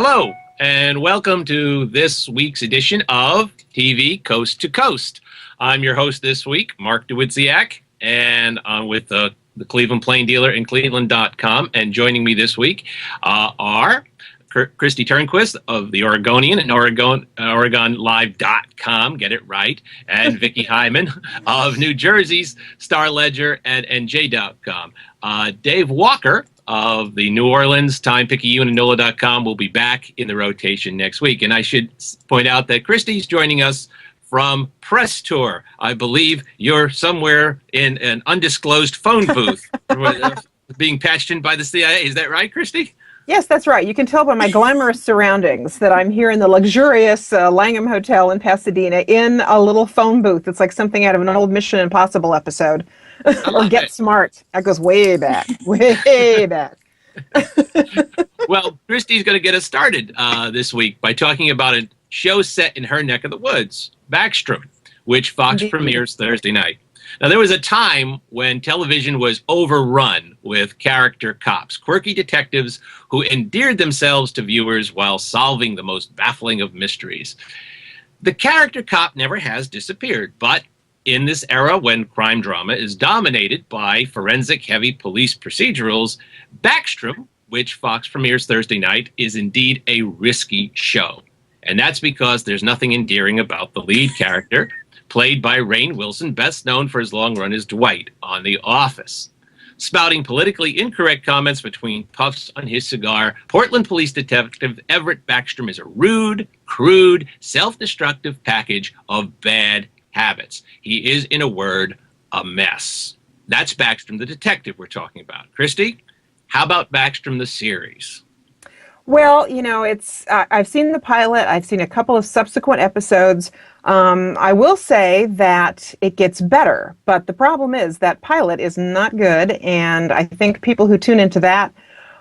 Hello, and welcome to this week's edition of TV Coast to Coast. I'm your host this week, Mark DeWitziak, and I'm with the Cleveland Plain Dealer and cleveland.com. And joining me this week are Christy Turnquist of the Oregonian and OregonLive.com, get it right, and Vicki Hyman of New Jersey's Star Ledger and NJ.com. Dave Walker of the New Orleans Time-Picayune and NOLA.com will be back in the rotation next week. And I should point out that Christy's joining us from Press Tour. I believe you're somewhere in an undisclosed phone booth being patched in by the CIA. Is that right, Christy? Yes, that's right. You can tell by my glamorous surroundings that I'm here in the luxurious Langham Hotel in Pasadena in a little phone booth. It's like something out of an old Mission Impossible episode. Or Get Smart. That goes way back. Way back. Well, Christy's going to get us started this week by talking about a show set in her neck of the woods, Backstrom, which Fox premieres Thursday night. Now, there was a time when television was overrun with character cops, quirky detectives who endeared themselves to viewers while solving the most baffling of mysteries. The character cop never has disappeared, but in this era when crime drama is dominated by forensic-heavy police procedurals, Backstrom, which Fox premieres Thursday night, is indeed a risky show. And that's because there's nothing endearing about the lead character, played by Rainn-Wilson, best known for his long run as Dwight on The Office. Spouting politically incorrect comments between puffs on his cigar, Portland police detective Everett Backstrom is a rude, crude, self-destructive package of bad habits. He is, in a word, a mess. That's Backstrom, the detective we're talking about. Christy, how about Backstrom, the series? Well, you know, I've seen the pilot. I've seen a couple of subsequent episodes. I will say that it gets better, but the problem is that pilot is not good, and I think people who tune into that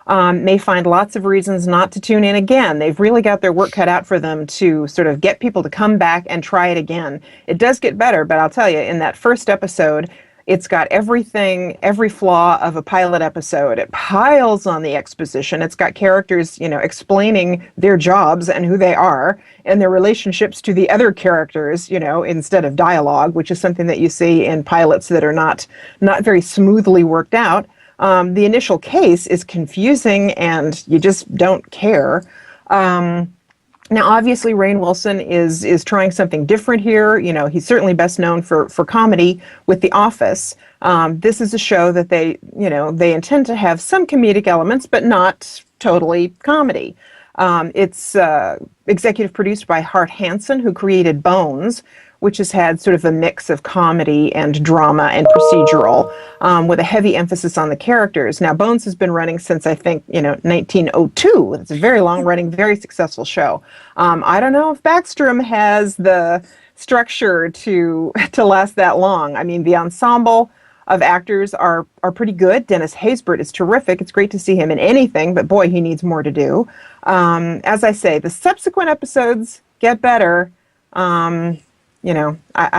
may find lots of reasons not to tune in again. They've really got their work cut out for them to sort of get people to come back and try it again. It does get better, but I'll tell you, in that first episode, it's got everything, every flaw of a pilot episode. It piles on the exposition. It's got characters, you know, explaining their jobs and who they are and their relationships to the other characters, you know, instead of dialogue, which is something that you see in pilots that are not very smoothly worked out. The initial case is confusing and you just don't care. Now, obviously, Rainn-Wilson is trying something different here. You know, he's certainly best known for comedy with The Office. This is a show that they intend to have some comedic elements, but not totally comedy. It's executive produced by Hart Hanson, who created Bones, which has had sort of a mix of comedy and drama and procedural, with a heavy emphasis on the characters. Now, Bones has been running since, I think, 1902. It's a very long-running, very successful show. I don't know if Backstrom has the structure to last that long. I mean, the ensemble of actors are pretty good. Dennis Haysbert is terrific. It's great to see him in anything, but boy, he needs more to do. As I say, the subsequent episodes get better. I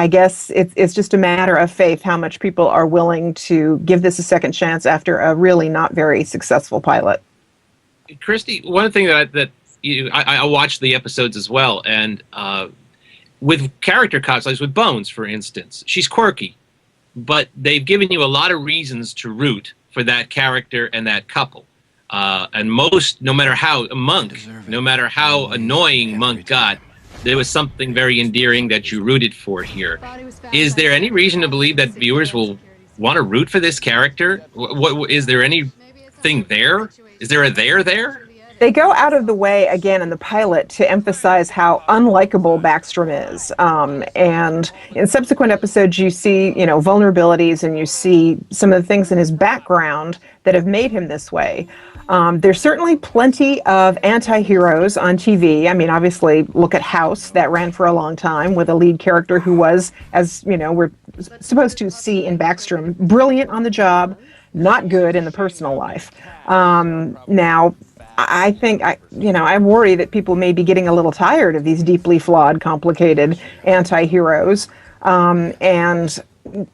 guess it's just a matter of faith how much people are willing to give this a second chance after a really not very successful pilot. Christy, one thing that I watched the episodes as well, and with character cops, like with Bones, for instance, she's quirky, but they've given you a lot of reasons to root for that character and that couple. And no matter how annoying Monk got, there was something very endearing that you rooted for here. Is there any reason to believe that viewers will want to root for this character? Is there anything there? Is there a there? They go out of the way, again, in the pilot to emphasize how unlikable Backstrom is. And in subsequent episodes, you see, vulnerabilities, and you see some of the things in his background that have made him this way. There's certainly plenty of anti-heroes on TV. I mean, obviously, look at House. That ran for a long time with a lead character who was, as we're supposed to see in Backstrom, brilliant on the job, not good in the personal life. Now, I think, I worry that people may be getting a little tired of these deeply flawed, complicated anti-heroes. And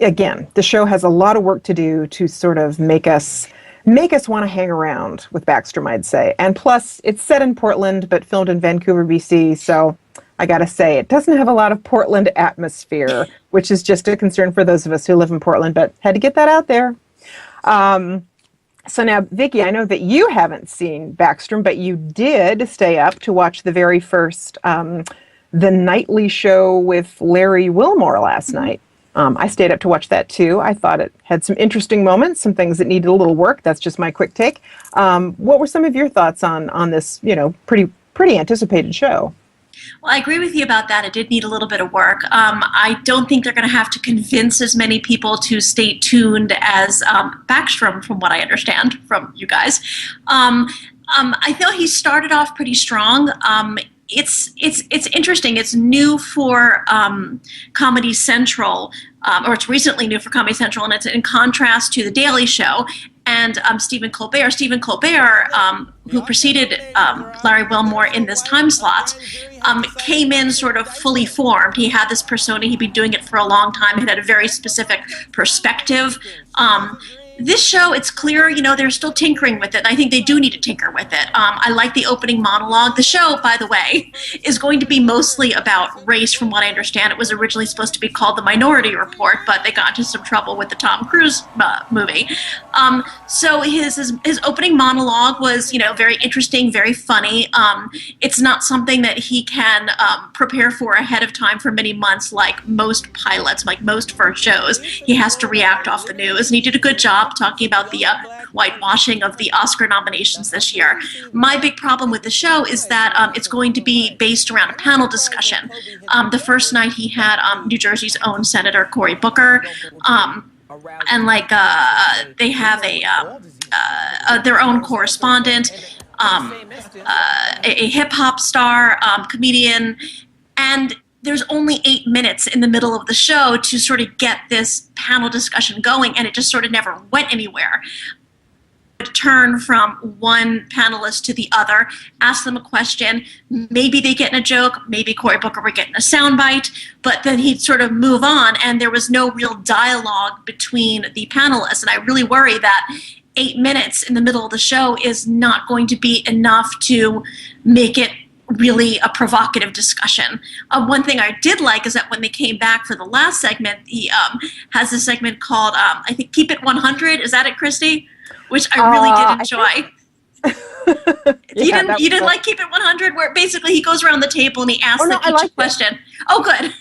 again, the show has a lot of work to do to sort of make us make us want to hang around with Backstrom, I'd say. And plus, it's set in Portland, but filmed in Vancouver, BC, so I gotta say, it doesn't have a lot of Portland atmosphere, which is just a concern for those of us who live in Portland, but had to get that out there. So now, Vicki, I know that you haven't seen Backstrom, but you did stay up to watch the very first The Nightly Show with Larry Wilmore last night. I stayed up to watch that too. I thought it had some interesting moments, some things that needed a little work. That's just my quick take. What were some of your thoughts on this, pretty anticipated show? Well, I agree with you about that. It did need a little bit of work. I don't think they're going to have to convince as many people to stay tuned as Backstrom, from what I understand from you guys. I feel he started off pretty strong. It's interesting. It's new for Comedy Central, or it's recently new for Comedy Central, and it's in contrast to The Daily Show and Stephen Colbert. Stephen Colbert, who preceded Larry Wilmore in this time slot, came in sort of fully formed. He had this persona. He'd been doing it for a long time. He had a very specific perspective. This show, it's clear, they're still tinkering with it. I think they do need to tinker with it. I like the opening monologue. The show, by the way, is going to be mostly about race, from what I understand. It was originally supposed to be called The Minority Report, but they got into some trouble with the Tom Cruise movie. So his opening monologue was, very interesting, very funny. It's not something that he can prepare for ahead of time for many months, like most pilots, like most first shows. He has to react off the news, and he did a good job talking about the whitewashing of the Oscar nominations this year. My big problem with the show is that it's going to be based around a panel discussion. The first night he had New Jersey's own Senator Cory Booker, and they have their own correspondent, a hip-hop star, comedian, and there's only 8 minutes in the middle of the show to sort of get this panel discussion going, and it just sort of never went anywhere. Turn from one panelist to the other, ask them a question, maybe they get in a joke, maybe Cory Booker would get in a soundbite, but then he'd sort of move on, and there was no real dialogue between the panelists, and I really worry that 8 minutes in the middle of the show is not going to be enough to make it really a provocative discussion. One thing I did like is that when they came back for the last segment, he has a segment called, I think, Keep It 100. Is that it, Christy? Which I really did enjoy. You didn't like Keep It 100, where basically he goes around the table and he asks them each a question. Oh, good.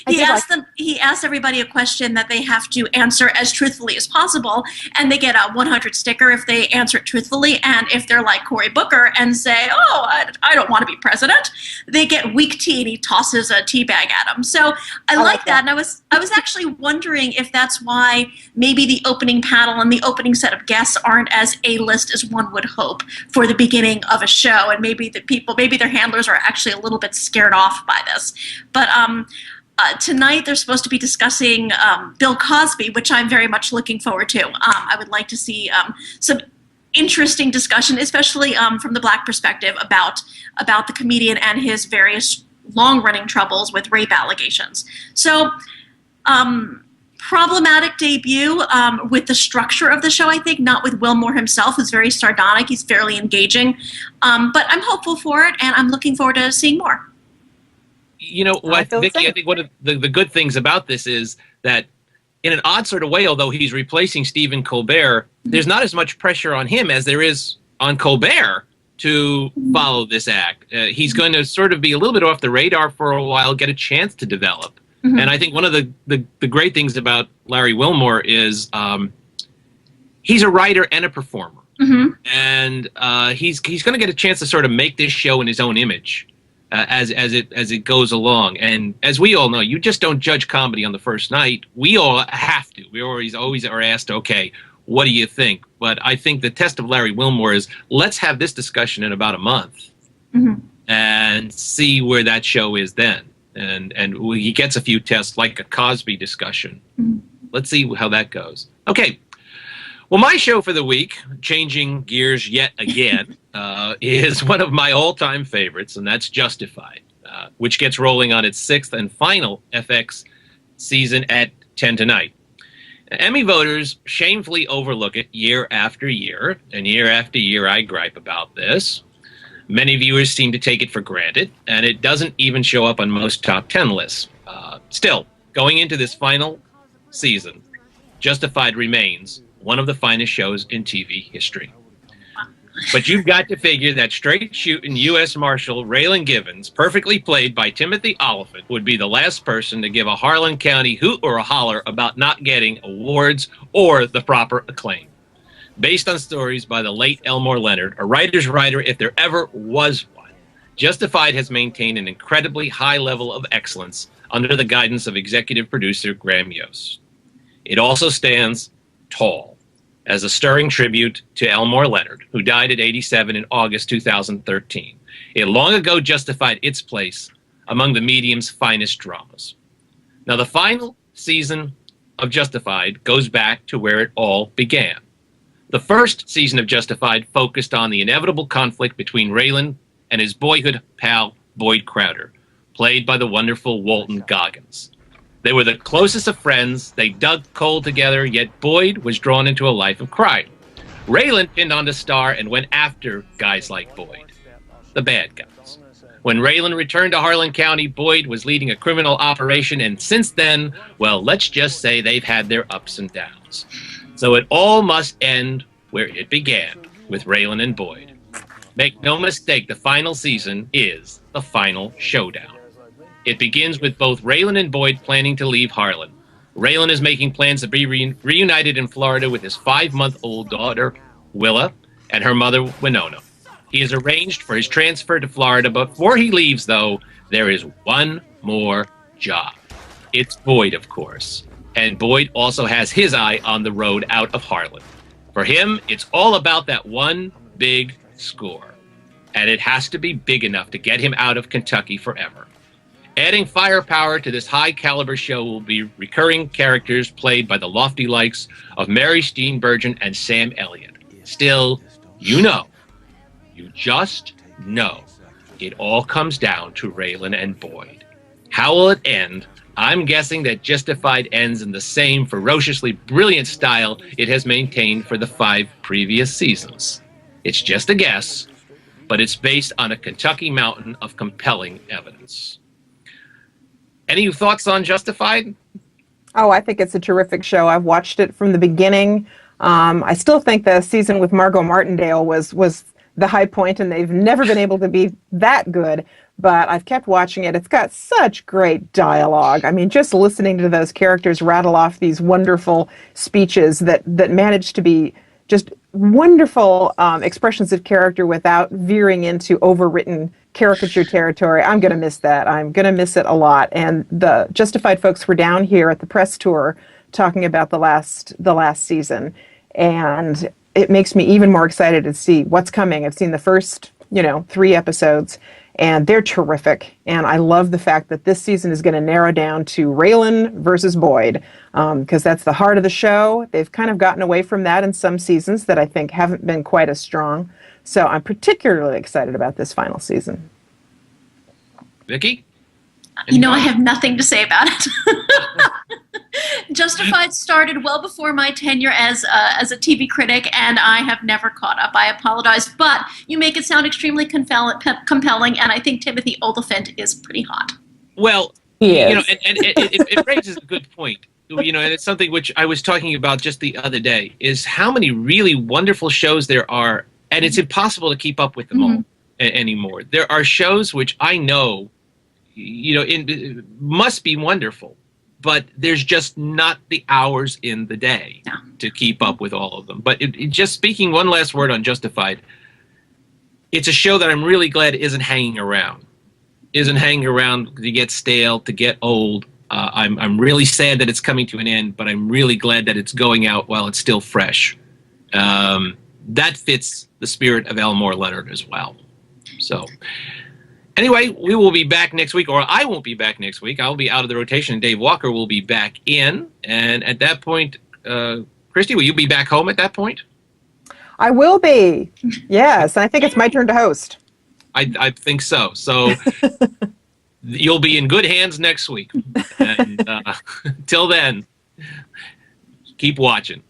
He asked everybody a question that they have to answer as truthfully as possible, and they get a 100 sticker if they answer it truthfully. And if they're like Cory Booker and say, "Oh, I don't want to be president," they get weak tea, and he tosses a tea bag at them. So I like that, and I was actually wondering if that's why maybe the opening panel and the opening set of guests aren't as A-list as one would hope for the beginning of a show, and maybe their handlers are actually a little bit scared off by this. But tonight they're supposed to be discussing Bill Cosby, which I'm very much looking forward to. I would like to see some interesting discussion, especially from the black perspective, about the comedian and his various long-running troubles with rape allegations. So problematic debut with the structure of the show, I think, not with Wilmore himself, who's very sardonic. He's fairly engaging. But I'm hopeful for it, and I'm looking forward to seeing more. You know what, Vicki, I think one of the good things about this is that in an odd sort of way, although he's replacing Stephen Colbert, there's not as much pressure on him as there is on Colbert to follow this act. He's going to sort of be a little bit off the radar for a while, get a chance to develop. And I think one of the great things about Larry Wilmore is he's a writer and a performer. And he's going to get a chance to sort of make this show in his own image. As it goes along, and as we all know, you just don't judge comedy on the first night. We all have to. We always are asked, okay, what do you think? But I think the test of Larry Wilmore is let's have this discussion in about a month and see where that show is then. And he gets a few tests like a Cosby discussion. Let's see how that goes. Okay. Well, my show for the week, changing gears yet again, is one of my all-time favorites, and that's Justified, which gets rolling on its 6th and final FX season at 10 tonight. Emmy voters shamefully overlook it year after year, and year after year I gripe about this. Many viewers seem to take it for granted, and it doesn't even show up on most top 10 lists. Still, going into this final season, Justified remains one of the finest shows in TV history. But you've got to figure that straight-shooting U.S. Marshal Raylan Givens, perfectly played by Timothy-Olyphant, would be the last person to give a Harlan County hoot or a holler about not getting awards or the proper acclaim. Based on stories by the late Elmore Leonard, a writer's writer if there ever was one, Justified has maintained an incredibly high level of excellence under the guidance of executive producer Graham Yost. It also stands tall as a stirring tribute to Elmore Leonard, who died at 87 in August 2013. It long ago justified its place among the medium's finest dramas. Now, the final season of Justified goes back to where it all began. The first season of Justified focused on the inevitable conflict between Raylan and his boyhood pal, Boyd Crowder, played by the wonderful Walton Goggins. They were the closest of friends. They dug coal together, yet Boyd was drawn into a life of crime. Raylan pinned on the star and went after guys like Boyd, the bad guys. When Raylan returned to Harlan County, Boyd was leading a criminal operation, and since then, well, let's just say they've had their ups and downs. So it all must end where it began, with Raylan and Boyd. Make no mistake, the final season is the final showdown. It begins with both Raylan and Boyd planning to leave Harlan. Raylan is making plans to be reunited in Florida with his 5-month-old daughter, Willa, and her mother, Winona. He has arranged for his transfer to Florida, but before he leaves, though, there is one more job. It's Boyd, of course. And Boyd also has his eye on the road out of Harlan. For him, it's all about that one big score. And it has to be big enough to get him out of Kentucky forever. Adding firepower to this high-caliber show will be recurring characters played by the lofty likes of Mary Steenburgen and Sam Elliott. Still, you just know, it all comes down to Raylan and Boyd. How will it end? I'm guessing that Justified ends in the same ferociously brilliant style it has maintained for the 5 previous seasons. It's just a guess, but it's based on a Kentucky mountain of compelling evidence. Any thoughts on Justified? Oh, I think it's a terrific show. I've watched it from the beginning. I still think the season with Margot Martindale was the high point, and they've never been able to be that good. But I've kept watching it. It's got such great dialogue. I mean, just listening to those characters rattle off these wonderful speeches that manage to be just wonderful expressions of character without veering into overwritten caricature territory. I'm going to miss that. I'm going to miss it a lot. And the Justified folks were down here at the press tour talking about the last season, and it makes me even more excited to see what's coming. I've seen the first, 3 episodes, and they're terrific. And I love the fact that this season is going to narrow down to Raylan versus Boyd, because that's the heart of the show. They've kind of gotten away from that in some seasons that I think haven't been quite as strong. So I'm particularly excited about this final season. Vicky? I have nothing to say about it. Justified started well before my tenure as a TV critic, and I have never caught up. I apologize, but you make it sound extremely compelling, and I think Timothy-Olyphant is pretty hot. Well, Yes. it raises a good point. And it's something which I was talking about just the other day, is how many really wonderful shows there are, and it's impossible to keep up with them all anymore. There are shows which I know, must be wonderful, but there's just not the hours in the day to keep up with all of them. But just speaking one last word on Justified, it's a show that I'm really glad isn't hanging around. To get stale, to get old. I'm really sad that it's coming to an end, but I'm really glad that it's going out while it's still fresh. That fits the spirit of Elmore Leonard as well. So anyway, we will be back next week, or I won't be back next week. I'll be out of the rotation, and Dave Walker will be back in. And at that point, Christy, will you be back home at that point? I will be. Yes, I think it's my turn to host. I think so. So you'll be in good hands next week. And till then, Keep watching.